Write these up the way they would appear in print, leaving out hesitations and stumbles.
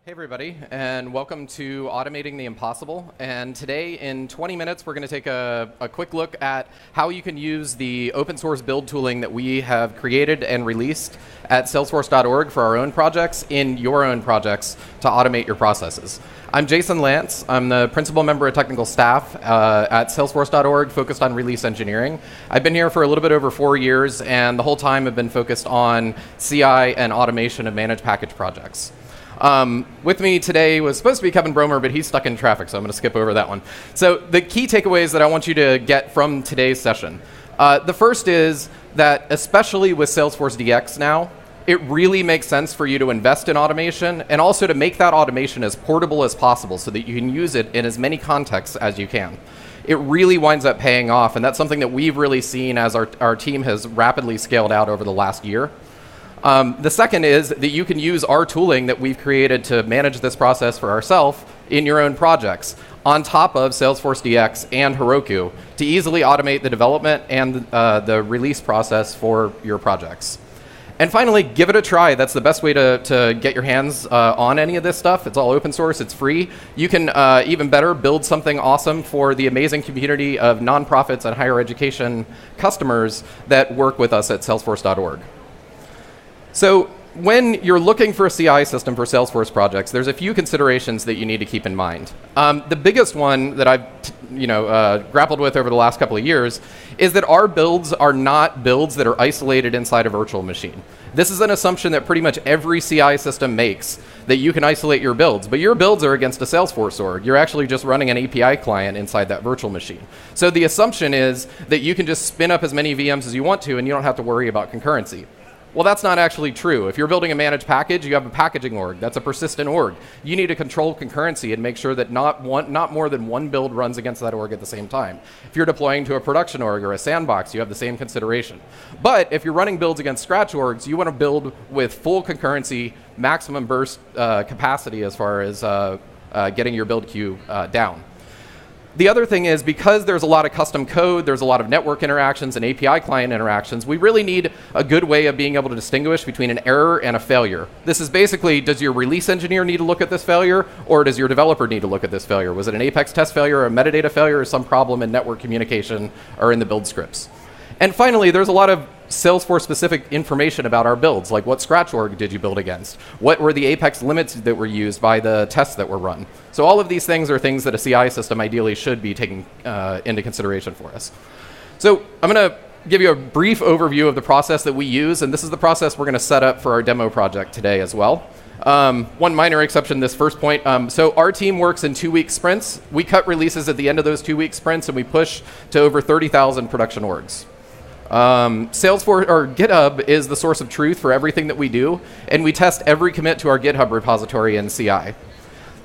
Hey everybody, and welcome to Automating the Impossible. And today, in 20 minutes, we're going to take a quick look at how you can use the open source build tooling that we have created and released at Salesforce.org for our own projects in your own projects to automate your processes. I'm Jason Lance. I'm the principal member of technical staff at Salesforce.org, focused on release engineering. I've been here for a little bit over 4 years, and the whole time I've been focused on CI and automation of managed package projects. With me today was supposed to be Kevin Bromer, but he's stuck in traffic, so I'm going to skip over that one. So the key takeaways that I want you to get from today's session. The first is that, especially with Salesforce DX now, it really makes sense for you to invest in automation and also to make that automation as portable as possible so that you can use it in as many contexts as you can. It really winds up paying off, and that's something that we've really seen as our team has rapidly scaled out over the last year. The second is that you can use our tooling that we've created to manage this process for ourselves in your own projects on top of Salesforce DX and Heroku to easily automate the development and the release process for your projects. And finally, give it a try. That's the best way to get your hands on any of this stuff. It's all open source. It's free. You can, even better, build something awesome for the amazing community of nonprofits and higher education customers that work with us at Salesforce.org. So when you're looking for a CI system for Salesforce projects, there's a few considerations that you need to keep in mind. The biggest one that I've grappled with over the last couple of years is that our builds are not builds that are isolated inside a virtual machine. This is an assumption that pretty much every CI system makes, that you can isolate your builds, but your builds are against a Salesforce org. You're actually just running an API client inside that virtual machine. So the assumption is that you can just spin up as many VMs as you want to and you don't have to worry about concurrency. Well, that's not actually true. If you're building a managed package, you have a packaging org. That's a persistent org. You need to control concurrency and make sure that not more than one build runs against that org at the same time. If you're deploying to a production org or a sandbox, you have the same consideration. But if you're running builds against scratch orgs, you want to build with full concurrency, maximum burst capacity as far as getting your build queue down. The other thing is, because there's a lot of custom code, there's a lot of network interactions and API client interactions, we really need a good way of being able to distinguish between an error and a failure. This is basically, does your release engineer need to look at this failure, or does your developer need to look at this failure? Was it an Apex test failure, or a metadata failure, or some problem in network communication or in the build scripts? And finally, there's a lot of Salesforce-specific information about our builds, like what scratch org did you build against? What were the Apex limits that were used by the tests that were run? So all of these things are things that a CI system ideally should be taking into consideration for us. So I'm going to give you a brief overview of the process that we use, and this is the process we're going to set up for our demo project today as well. One minor exception, this first point. So our team works in 2-week sprints. We cut releases at the end of those 2-week sprints, and we push to over 30,000 production orgs. Salesforce or GitHub is the source of truth for everything that we do, and we test every commit to our GitHub repository in CI.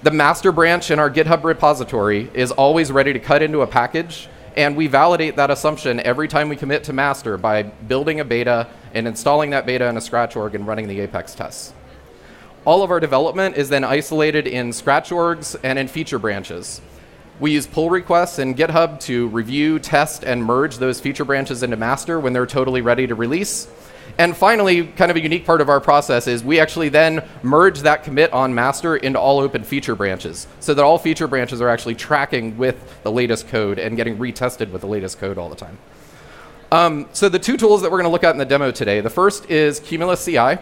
The master branch in our GitHub repository is always ready to cut into a package, and we validate that assumption every time we commit to master by building a beta and installing that beta in a scratch org and running the Apex tests. All of our development is then isolated in scratch orgs and in feature branches. We use pull requests in GitHub to review, test, and merge those feature branches into master when they're totally ready to release. And finally, kind of a unique part of our process is we actually then merge that commit on master into all open feature branches, so that all feature branches are actually tracking with the latest code and getting retested with the latest code all the time. So the two tools that we're going to look at in the demo today, the first is Cumulus CI,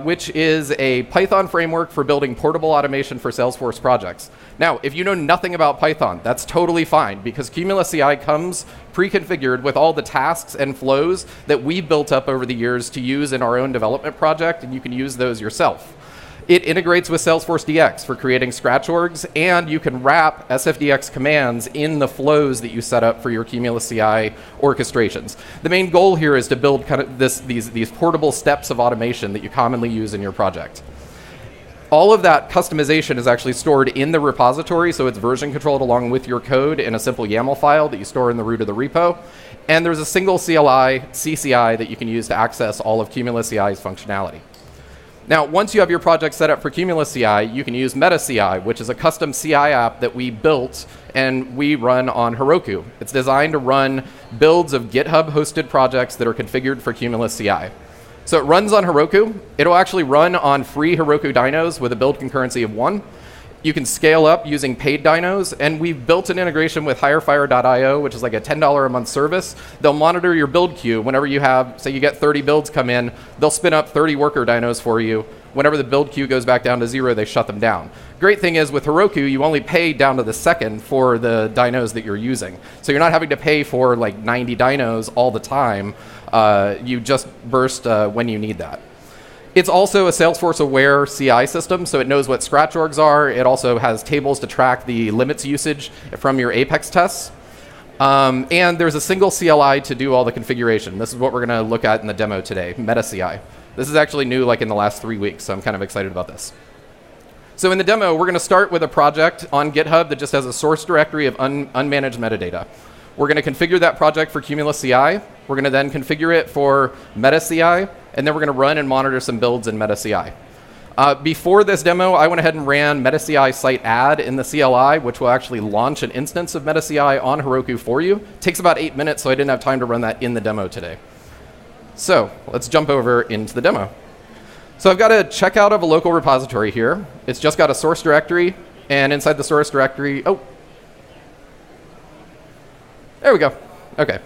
which is a Python framework for building portable automation for Salesforce projects. Now, if you know nothing about Python, that's totally fine, because Cumulus CI comes pre-configured with all the tasks and flows that we've built up over the years to use in our own development project, and you can use those yourself. It integrates with Salesforce DX for creating scratch orgs, and you can wrap SFDX commands in the flows that you set up for your Cumulus CI orchestrations. The main goal here is to build kind of these portable steps of automation that you commonly use in your project. All of that customization is actually stored in the repository, so it's version controlled along with your code in a simple YAML file that you store in the root of the repo. And there's a single CLI, CCI, that you can use to access all of Cumulus CI's functionality. Now, once you have your project set up for Cumulus CI, you can use MetaCI, which is a custom CI app that we built and we run on Heroku. It's designed to run builds of GitHub-hosted projects that are configured for Cumulus CI. So it runs on Heroku. It'll actually run on free Heroku dynos with a build concurrency of 1. You can scale up using paid dynos, and we've built an integration with hirefire.io, which is like a $10 a month service. They'll monitor your build queue whenever you have, say you get 30 builds come in, they'll spin up 30 worker dynos for you. Whenever the build queue goes back down to 0, they shut them down. Great thing is with Heroku, you only pay down to the second for the dynos that you're using. So you're not having to pay for like 90 dynos all the time. You just burst when you need that. It's also a Salesforce-aware CI system, so it knows what scratch orgs are. It also has tables to track the limits usage from your Apex tests. And there's a single CLI to do all the configuration. This is what we're going to look at in the demo today, Meta CI. This is actually new like in the last 3 weeks, so I'm kind of excited about this. So in the demo, we're going to start with a project on GitHub that just has a source directory of unmanaged metadata. We're going to configure that project for Cumulus CI. We're going to then configure it for Meta CI, and then we're going to run and monitor some builds in Meta CI. Before this demo, I went ahead and ran Meta CI site add in the CLI, which will actually launch an instance of Meta CI on Heroku for you. It takes about 8 minutes, so I didn't have time to run that in the demo today. So let's jump over into the demo. So I've got a checkout of a local repository here. It's just got a source directory, and inside the source directory, there we go. OK.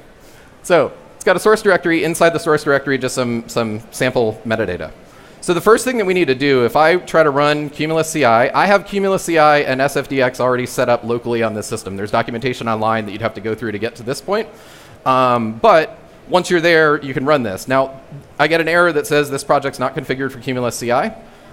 So it's got a source directory. Inside the source directory, just some sample metadata. So the first thing that we need to do, if I try to run Cumulus CI, I have Cumulus CI and SFDX already set up locally on this system. There's documentation online that you'd have to go through to get to this point. But once you're there, you can run this. Now, I get an error that says this project's not configured for Cumulus CI.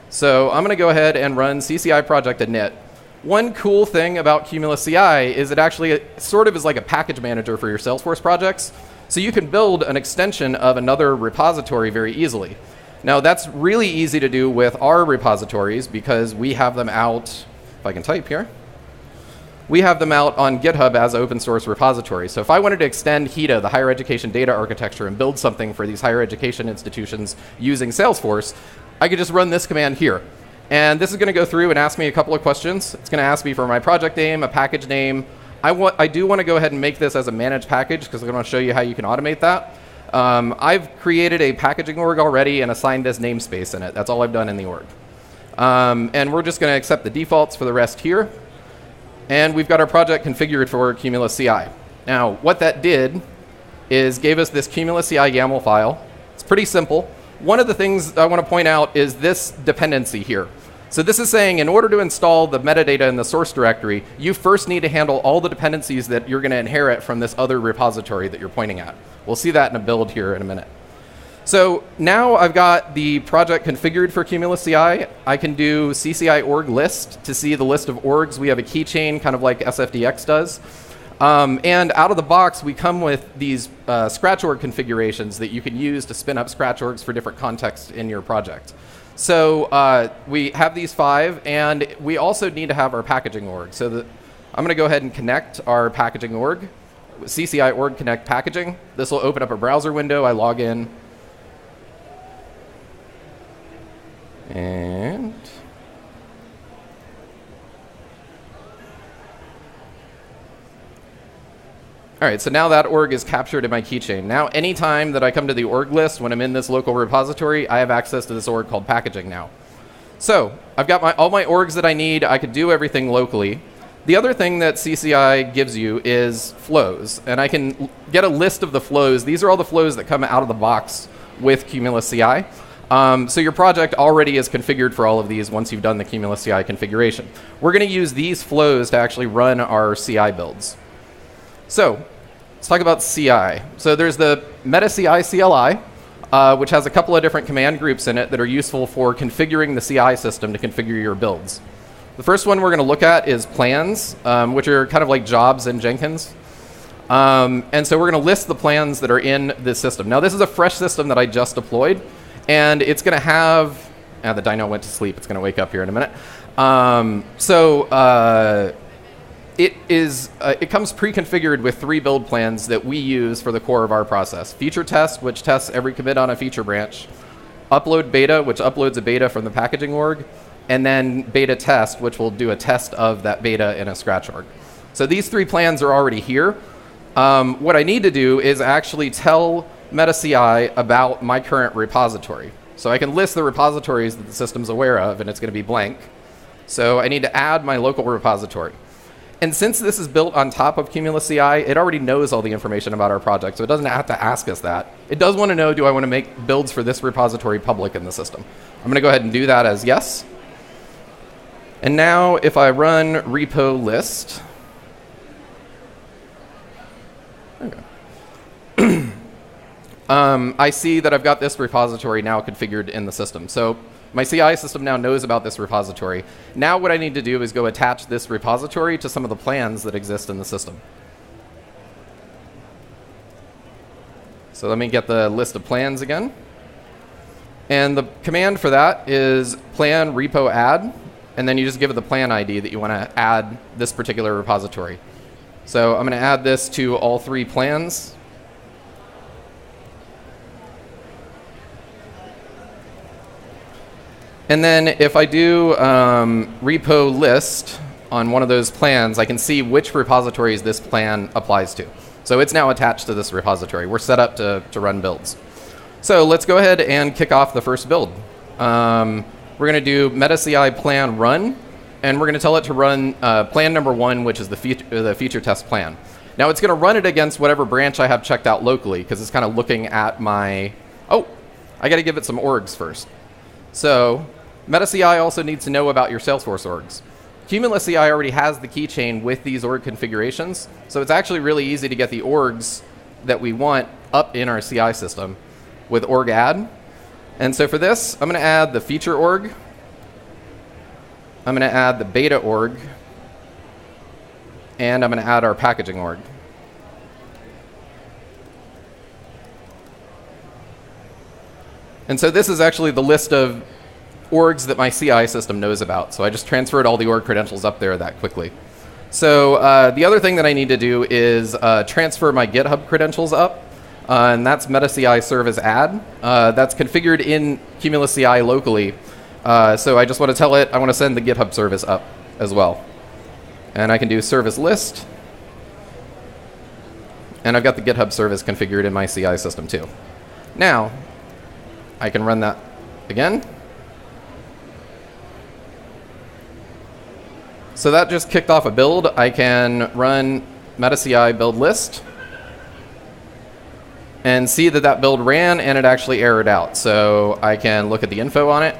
So I'm going to go ahead and run CCI project init. One cool thing about Cumulus CI is it actually sort of is like a package manager for your Salesforce projects. So you can build an extension of another repository very easily. Now, that's really easy to do with our repositories because we have them out, if I can type here. We have them out on GitHub as open source repositories. So if I wanted to extend HEDA, the higher education data architecture, and build something for these higher education institutions using Salesforce, I could just run this command here. And this is going to go through and ask me a couple of questions. It's going to ask me for my project name, a package name. I do want to go ahead and make this as a managed package because I'm going to show you how you can automate that. I've created a packaging org already and assigned this namespace in it. That's all I've done in the org. And we're just going to accept the defaults for the rest here. And we've got our project configured for Cumulus CI. Now, what that did is gave us this Cumulus CI YAML file. It's pretty simple. One of the things I want to point out is this dependency here. So this is saying in order to install the metadata in the source directory, you first need to handle all the dependencies that you're going to inherit from this other repository that you're pointing at. We'll see that in a build here in a minute. So now I've got the project configured for Cumulus CI. I can do CCI org list to see the list of orgs. We have a keychain, kind of like SFDX does. And out of the box, we come with these scratch org configurations that you can use to spin up scratch orgs for different contexts in your project. So we have these 5, and we also need to have our packaging org. So I'm going to go ahead and connect our packaging org, CCI org connect packaging. This will open up a browser window. I log in. And all right, so now that org is captured in my keychain. Now, anytime that I come to the org list when I'm in this local repository, I have access to this org called packaging now. So I've got all my orgs that I need. I could do everything locally. The other thing that CCI gives you is flows, and I can get a list of the flows. These are all the flows that come out of the box with Cumulus CI. So your project already is configured for all of these once you've done the Cumulus CI configuration. We're going to use these flows to actually run our CI builds. So let's talk about CI. So there's the Meta CI CLI, which has a couple of different command groups in it that are useful for configuring the CI system to configure your builds. The first one we're going to look at is plans, which are kind of like jobs in Jenkins. And so we're going to list the plans that are in this system. Now, this is a fresh system that I just deployed. And it's going to have, the dyno went to sleep. It's going to wake up here in a minute. It comes pre-configured with 3 build plans that we use for the core of our process. Feature test, which tests every commit on a feature branch. Upload beta, which uploads a beta from the packaging org. And then beta test, which will do a test of that beta in a scratch org. So these 3 plans are already here. What I need to do is actually tell meta CI about my current repository. So I can list the repositories that the system's aware of, and it's going to be blank. So I need to add my local repository. And since this is built on top of Cumulus CI, it already knows all the information about our project, so it doesn't have to ask us that. It does want to know, do I want to make builds for this repository public in the system? I'm going to go ahead and do that as yes. And now if I run repo list, okay. I see that I've got this repository now configured in the system. So my CI system now knows about this repository. Now what I need to do is go attach this repository to some of the plans that exist in the system. So let me get the list of plans again. And the command for that is plan repo add, and then you just give it the plan ID that you want to add this particular repository. So I'm going to add this to all 3 plans. And then if I do repo list on one of those plans, I can see which repositories this plan applies to. So it's now attached to this repository. We're set up to run builds. So let's go ahead and kick off the first build. We're going to do meta CI plan run, and we're going to tell it to run plan number 1, which is the feature test plan. Now it's going to run it against whatever branch I have checked out locally, because it's kind of looking at my, oh, I got to give it some orgs first. So meta CI also needs to know about your Salesforce orgs. Cumulus CI already has the keychain with these org configurations, so it's actually really easy to get the orgs that we want up in our CI system with org add. And so for this, I'm going to add the feature org. I'm going to add the beta org. And I'm going to add our packaging org. And so this is actually the list of orgs that my CI system knows about. So I just transferred all the org credentials up there that quickly. So the other thing that I need to do is transfer my GitHub credentials up. And that's meta CI service add. That's configured in Cumulus CI locally. So I just want to tell it I want to send the GitHub service up as well. And I can do service list. And I've got the GitHub service configured in my CI system too. Now, I can run that again. So that just kicked off a build. I can run meta CI build list and see that that build ran and it actually errored out. So I can look at the info on it.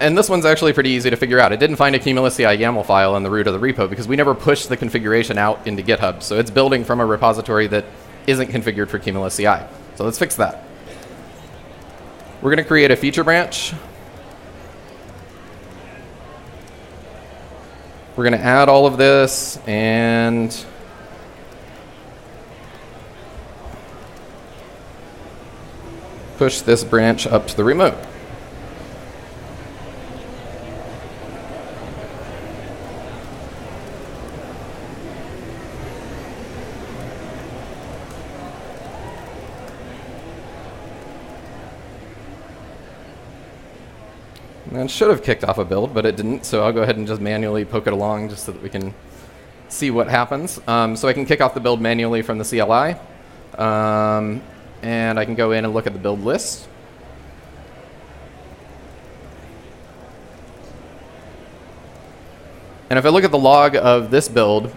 And this one's actually pretty easy to figure out. It didn't find a Cumulus CI YAML file in the root of the repo because we never pushed the configuration out into GitHub. So it's building from a repository that isn't configured for Cumulus CI. So let's fix that. We're going to create a feature branch. We're going to add all of this and push this branch up to the remote. And it should have kicked off a build, but it didn't, so I'll go ahead and just manually poke it along just so that we can see what happens. So I can kick off the build manually from the CLI, and I can go in and look at the build list. And if I look at the log of this build,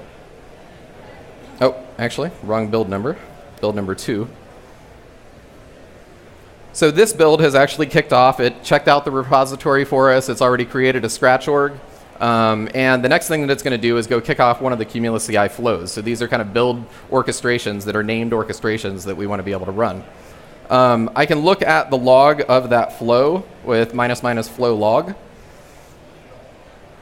oh, actually, wrong build number 2. So this build has actually kicked off. It checked out the repository for us. It's already created a scratch org. And the next thing that it's going to do is go kick off one of the Cumulus CI flows. So these are kind of build orchestrations that are named orchestrations that we want to be able to run. I can look at the log of that flow with -- flow log.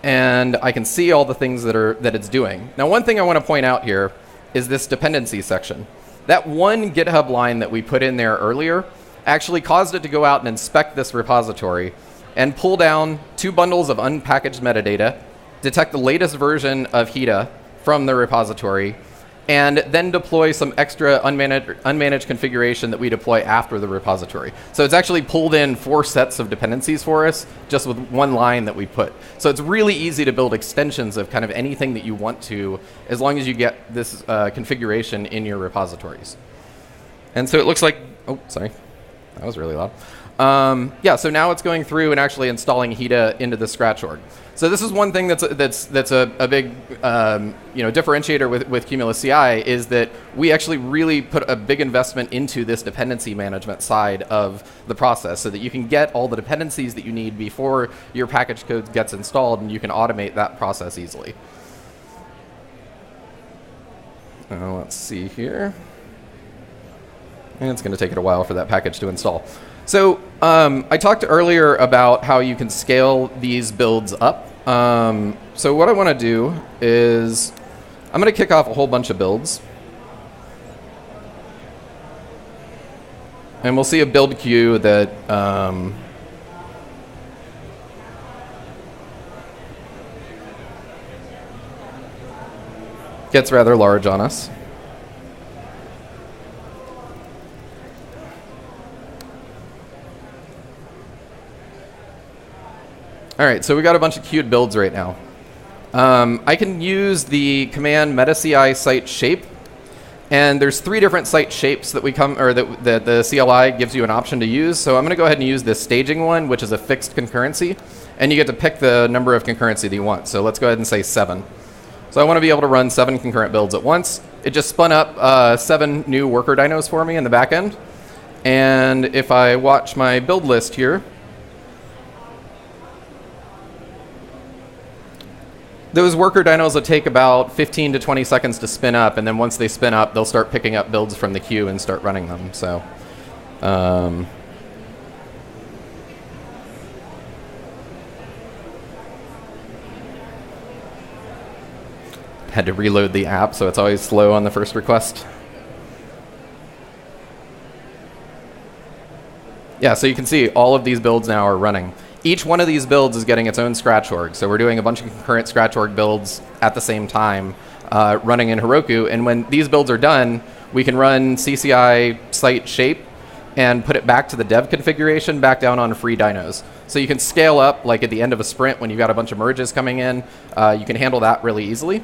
And I can see all the things that it's doing. Now, one thing I want to point out here is this dependency section. That one GitHub line that we put in there earlier actually caused it to go out and inspect this repository and pull down 2 bundles of unpackaged metadata, detect the latest version of HEDA from the repository, and then deploy some extra unmanaged configuration that we deploy after the repository. So it's actually pulled in 4 sets of dependencies for us just with one line that we put. So it's really easy to build extensions of kind of anything that you want to, as long as you get this configuration in your repositories. And so it looks like, oh, sorry, that was really loud. Yeah, so now it's going through and actually installing HITA into the Scratch org. So this is one thing that's a big differentiator with Cumulus CI is that we actually really put a big investment into this dependency management side of the process so that you can get all the dependencies that you need before your package code gets installed, and you can automate that process easily. Let's see here. And it's going to take it a while for that package to install. So I talked earlier about how you can scale these builds up. So what I want to do is I'm going to kick off a whole bunch of builds. And we'll see a build queue that gets rather large on us. All right, so we got a bunch of queued builds right now. I can use the command metaci site shape, and there's 3 different site shapes that that the CLI gives you an option to use. So I'm going to go ahead and use this staging one, which is a fixed concurrency, and you get to pick the number of concurrency that you want. So let's go ahead and say 7. So I want to be able to run 7 concurrent builds at once. It just spun up 7 new worker dynos for me in the back end, and if I watch my build list here, those worker dynos will take about 15 to 20 seconds to spin up, and then once they spin up, they'll start picking up builds from the queue and start running them. So, had to reload the app, so it's always slow on the first request. Yeah, so you can see all of these builds now are running. Each one of these builds is getting its own Scratch org. So we're doing a bunch of concurrent Scratch org builds at the same time running in Heroku. And when these builds are done, we can run CCI site shape and put it back to the dev configuration back down on free dynos. So you can scale up, like at the end of a sprint when you've got a bunch of merges coming in. You can handle that really easily.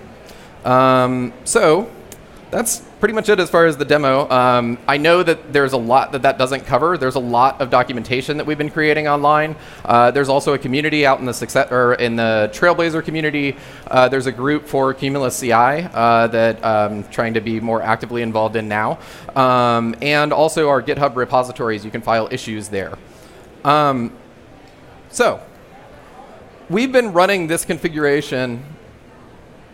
So that's pretty much it as far as the demo. I know that there's a lot that doesn't cover. There's a lot of documentation that we've been creating online. There's also a community out in the in the Trailblazer community. There's a group for Cumulus CI that I'm trying to be more actively involved in now. And also our GitHub repositories, you can file issues there. So we've been running this configuration.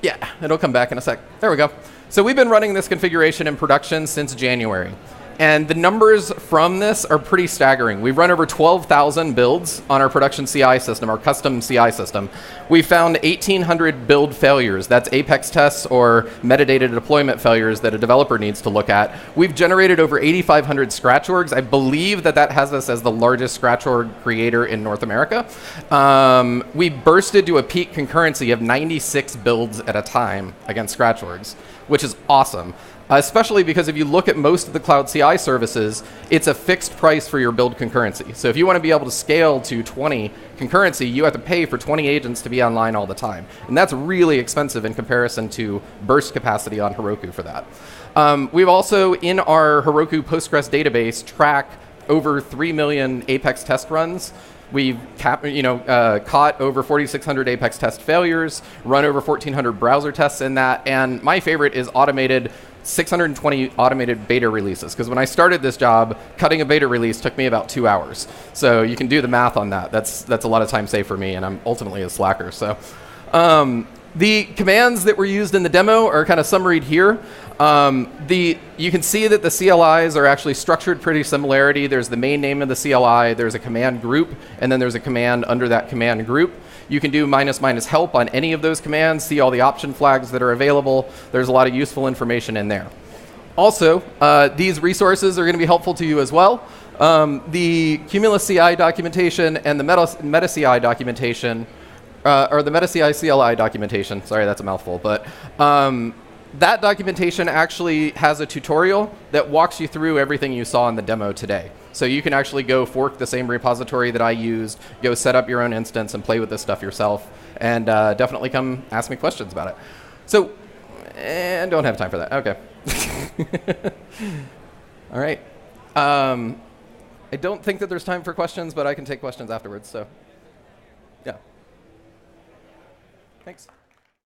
Yeah, it'll come back in a sec. There we go. So we've been running this configuration in production since January. And the numbers from this are pretty staggering. We've run over 12,000 builds on our production CI system, our custom CI system. We found 1,800 build failures. That's Apex tests or metadata deployment failures that a developer needs to look at. We've generated over 8,500 Scratch orgs. I believe that has us as the largest Scratch org creator in North America. We bursted to a peak concurrency of 96 builds at a time against Scratch orgs, which is awesome. Especially because if you look at most of the cloud CI services, it's a fixed price for your build concurrency. So if you want to be able to scale to 20 concurrency, you have to pay for 20 agents to be online all the time. And that's really expensive in comparison to burst capacity on Heroku for that. We've also, in our Heroku Postgres database, tracked over 3 million Apex test runs. We've caught over 4,600 Apex test failures, run over 1,400 browser tests in that, and my favorite is automated 620 automated beta releases, because when I started this job, cutting a beta release took me about 2 hours. So you can do the math on that. That's a lot of time saved for me, and I'm ultimately a slacker. So the commands that were used in the demo are kind of summaried here. You can see that the CLIs are actually structured pretty similarity. There's the main name of the CLI, there's a command group, and then there's a command under that command group. You can do -- help on any of those commands, see all the option flags that are available. There's a lot of useful information in there. Also, these resources are going to be helpful to you as well. The Cumulus CI documentation and the Meta CI documentation, or the Meta CI CLI documentation, sorry, that's a mouthful, but that documentation actually has a tutorial that walks you through everything you saw in the demo today. So you can actually go fork the same repository that I used, go set up your own instance and play with this stuff yourself, and definitely come ask me questions about it. So, and don't have time for that. OK. All right. I don't think that there's time for questions, but I can take questions afterwards. So, yeah. Thanks.